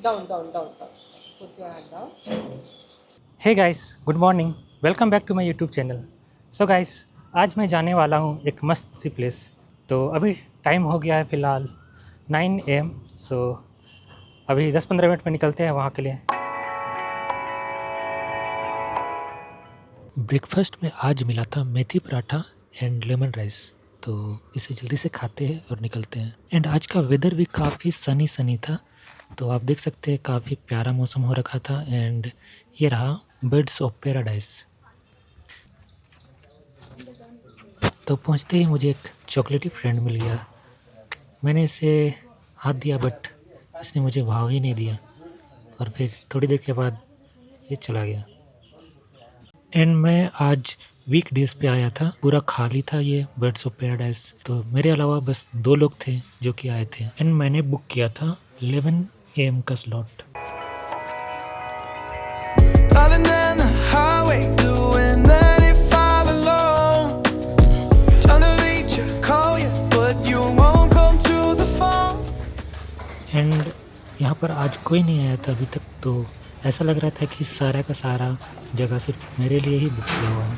Down. Put your hand down. Hey guys, good morning. Welcome back to my YouTube channel. So guys, आज मैं जाने वाला हूँ एक मस्त सी प्लेस। तो अभी टाइम हो गया है फ़िलहाल 9 AM। सो अभी 10-15 मिनट में निकलते हैं वहाँ के लिए। ब्रेकफास्ट में आज मिला था मेथी पराठा एंड लेमन राइस। तो इसे जल्दी से खाते हैं और निकलते हैं। एंड आज का वेदर भी काफ़ी सनी सनी था। तो आप देख सकते हैं काफ़ी प्यारा मौसम हो रखा था। एंड ये रहा बर्ड्स ऑफ पैराडाइज। तो पहुंचते ही मुझे एक चॉकलेटी फ्रेंड मिल गया। मैंने इसे हाथ दिया बट इसने मुझे भाव ही नहीं दिया और फिर थोड़ी देर के बाद ये चला गया। एंड मैं आज वीक डेज पे आया था, पूरा खाली था ये बर्ड्स ऑफ पैराडाइज। तो मेरे अलावा बस 2 लोग थे जो कि आए थे। एंड मैंने बुक किया था 11 AM का slot. Driving down the highway, doing 95 alone. Trying to reach you, call you, but you won't come to the phone. And यहाँ पर आज कोई नहीं आया था अभी तक। तो ऐसा लग रहा था कि सारा का सारा जगह सिर्फ मेरे लिए ही बुक किया हुआ है।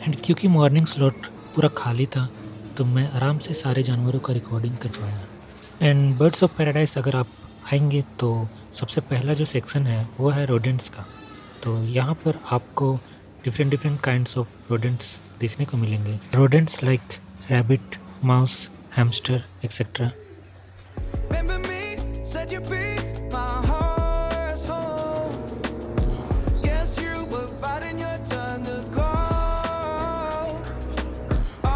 एंड क्योंकि मॉर्निंग स्लॉट पूरा खाली था तो मैं आराम से सारे जानवरों का रिकॉर्डिंग कर पाया। एंड बर्ड्स ऑफ पैराडाइज अगर आप आएंगे तो सबसे पहला जो सेक्शन है वो है रोडेंट्स का। तो यहाँ पर आपको डिफरेंट काइंड्स ऑफ रोडेंट्स देखने को मिलेंगे। Rodents like rabbit, mouse, hamster etcetera. Remember me? Said you'd be my heart's home. Guess you were biding your turn to go. Oh,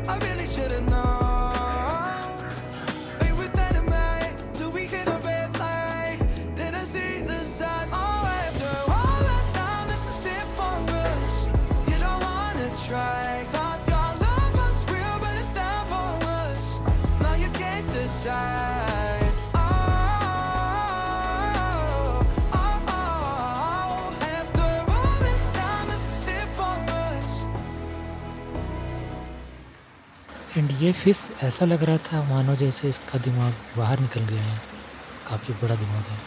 I really should've known. We were dynamite till we hit a red light. Didn't see the signs. Oh, after all that time, this is it for us. You don't wanna try. Thought your love was real, but it's down for us. Now you can't decide. After all this time, this was it for us. And ये fish ऐसा लग रहा था मानो जैसे इसका दिमाग बाहर निकल गया है। काफ़ी बड़ा दिमाग है।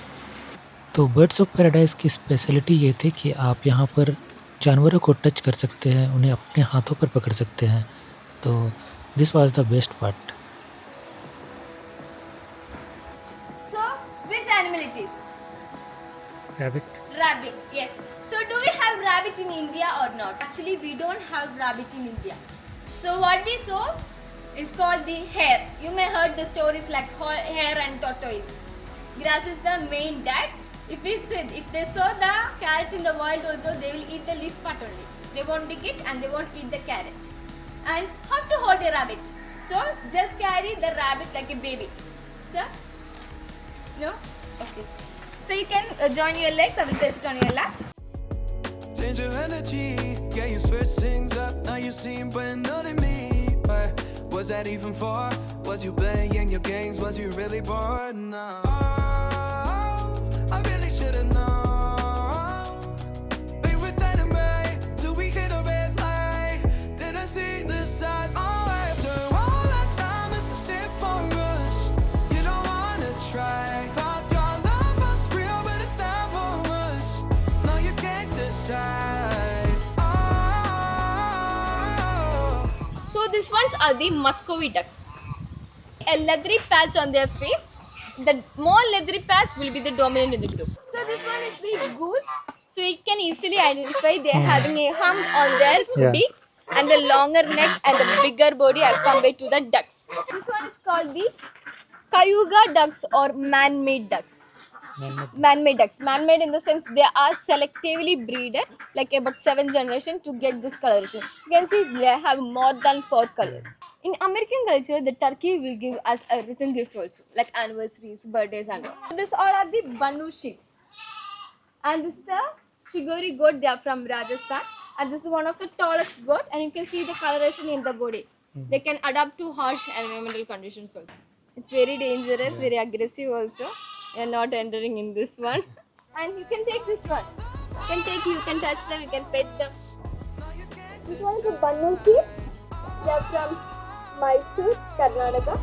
तो बर्ड्स ऑफ पैराडाइज की स्पेशलिटी ये थी कि आप यहाँ पर जानवरों को टच कर सकते हैं, उन्हें अपने हाथों पर पकड़ सकते हैं। तो this was the best part. So, which animal it is? Rabbit. Rabbit, yes. So, do we have rabbit in India or not? Actually, we don't have rabbit in India. So, what we saw is called the hare. You may heard the stories like hare and tortoise. Grass is the main diet. If they saw the carrot in the wild also, they will eat the leaf part only. They won't pick it and they won't eat the carrot. And how to hold a rabbit? So, just carry the rabbit like a baby. So, no? Okay. So you can join your legs. I will place it on your lap. Change your energy, yeah, you switch things up. Now you seem brand new to me. But was that even for? Was you playing your games? Was you really bored? No. I really should've known. We were dynamite till we hit a red light. Didn't see the signs. Oh, after all that time, this is it for us. You don't wanna try. Thought your love was real, but it's down for us. No, you can't decide. So these ones are the Muscovy ducks. A leathery patch on their face. The more leathery patch will be the dominant in the group. So this one is the goose. So you can easily identify they are having a hump on their Yeah. beak and a longer neck and a bigger body as compared to the ducks. This one is called the Cayuga ducks or man-made ducks. Man-made ducks. Man-made in the sense they are selectively breeded, like about 7 generations to get this coloration. You can see they have more than 4 colors. In American culture, the turkey will give us a written gift also, like anniversaries, birthdays and all. This all are the Bannu sheep. And this is the Shigori goat, they are from Rajasthan. And this is one of the tallest goat and you can see the coloration in the body. They can adapt to harsh environmental conditions also. It's very dangerous, very aggressive also. You're not entering in this one. And you can take this one. You can touch them, you can pet them. This one is a Bannu sheep. They are from Mysore, Karnataka.